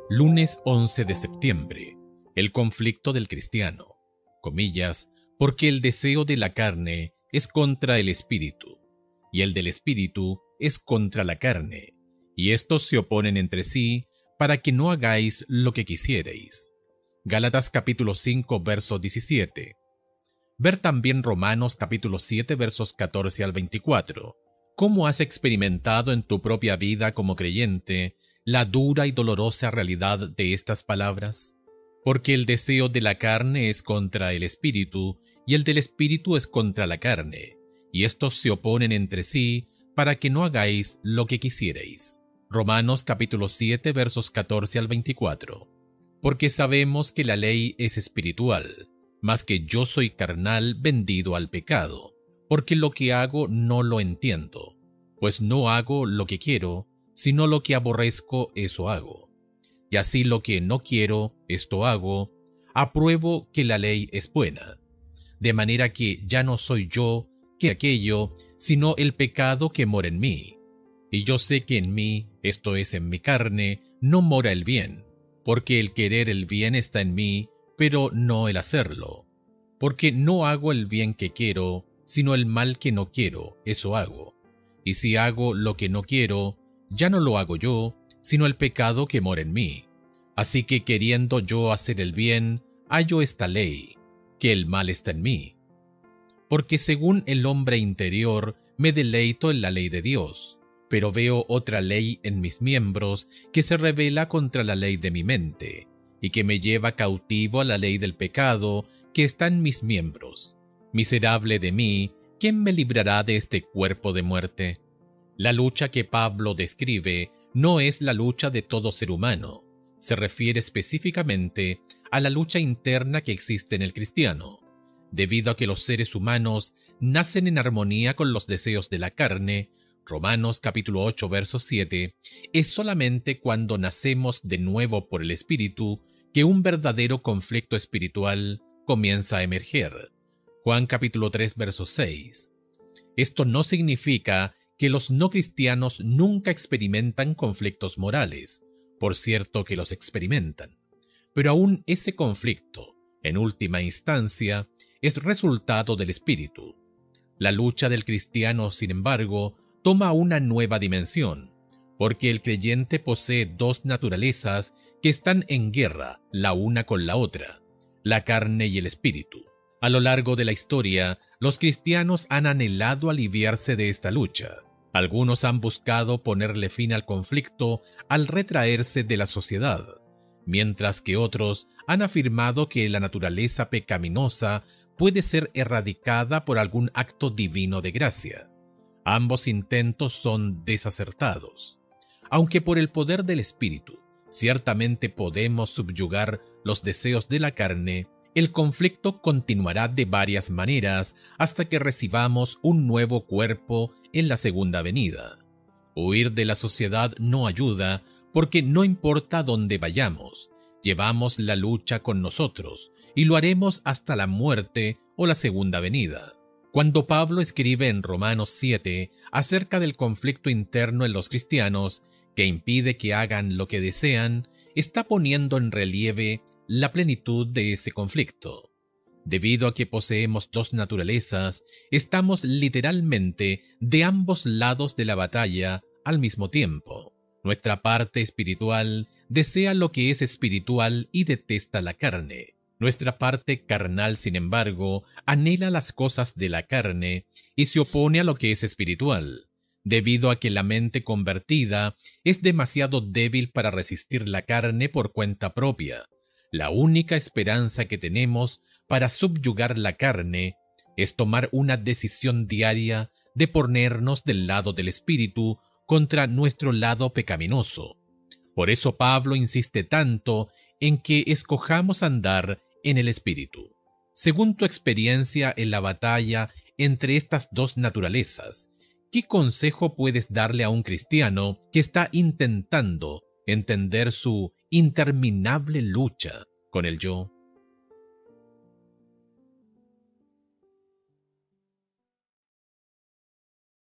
Lunes 11 de septiembre. El conflicto del cristiano. Comillas, porque el deseo de la carne es contra el espíritu, y el del espíritu es contra la carne, y estos se oponen entre sí para que no hagáis lo que quisierais. Gálatas capítulo 5, verso 17. Ver también Romanos capítulo 7, versos 14 al 24. ¿Cómo has experimentado en tu propia vida como creyente la dura y dolorosa realidad de estas palabras? Porque el deseo de la carne es contra el espíritu, y el del espíritu es contra la carne, y estos se oponen entre sí para que no hagáis lo que quisierais. Romanos capítulo 7, versos 14 al 24. Porque sabemos que la ley es espiritual, mas que yo soy carnal, vendido al pecado, porque lo que hago no lo entiendo, pues no hago lo que quiero, sino lo que aborrezco, eso hago. Y así lo que no quiero, esto hago, apruebo que la ley es buena. De manera que ya no soy yo que aquello, sino el pecado que mora en mí. Y yo sé que en mí, esto es en mi carne, no mora el bien, porque el querer el bien está en mí, pero no el hacerlo. Porque no hago el bien que quiero, sino el mal que no quiero, eso hago. Y si hago lo que no quiero, ya no lo hago yo, sino el pecado que mora en mí. Así que queriendo yo hacer el bien, hallo esta ley, que el mal está en mí. Porque según el hombre interior, me deleito en la ley de Dios, pero veo otra ley en mis miembros que se rebela contra la ley de mi mente, y que me lleva cautivo a la ley del pecado que está en mis miembros. Miserable de mí, ¿quién me librará de este cuerpo de muerte? La lucha que Pablo describe no es la lucha de todo ser humano. Se refiere específicamente a la lucha interna que existe en el cristiano. Debido a que los seres humanos nacen en armonía con los deseos de la carne, Romanos capítulo 8, verso 7, es solamente cuando nacemos de nuevo por el Espíritu que un verdadero conflicto espiritual comienza a emerger. Juan capítulo 3, verso 6. Esto no significa que los no cristianos nunca experimentan conflictos morales, por cierto que los experimentan, pero aún ese conflicto, en última instancia, es resultado del espíritu. La lucha del cristiano, sin embargo, toma una nueva dimensión, porque el creyente posee dos naturalezas que están en guerra la una con la otra, la carne y el espíritu. A lo largo de la historia, los cristianos han anhelado aliviarse de esta lucha. Algunos han buscado ponerle fin al conflicto al retraerse de la sociedad, mientras que otros han afirmado que la naturaleza pecaminosa puede ser erradicada por algún acto divino de gracia. Ambos intentos son desacertados. Aunque por el poder del Espíritu ciertamente podemos subyugar los deseos de la carne, el conflicto continuará de varias maneras hasta que recibamos un nuevo cuerpo en la segunda venida. Huir de la sociedad no ayuda porque no importa dónde vayamos, llevamos la lucha con nosotros y lo haremos hasta la muerte o la segunda venida. Cuando Pablo escribe en Romanos 7 acerca del conflicto interno en los cristianos que impide que hagan lo que desean, está poniendo en relieve la plenitud de ese conflicto. Debido a que poseemos dos naturalezas, estamos literalmente de ambos lados de la batalla al mismo tiempo. Nuestra parte espiritual desea lo que es espiritual y detesta la carne. Nuestra parte carnal, sin embargo, anhela las cosas de la carne y se opone a lo que es espiritual, debido a que la mente convertida es demasiado débil para resistir la carne por cuenta propia. La única esperanza que tenemos para subyugar la carne es tomar una decisión diaria de ponernos del lado del espíritu contra nuestro lado pecaminoso. Por eso Pablo insiste tanto en que escojamos andar en el espíritu. Según tu experiencia en la batalla entre estas dos naturalezas, ¿qué consejo puedes darle a un cristiano que está intentando entender su interminable lucha con el yo?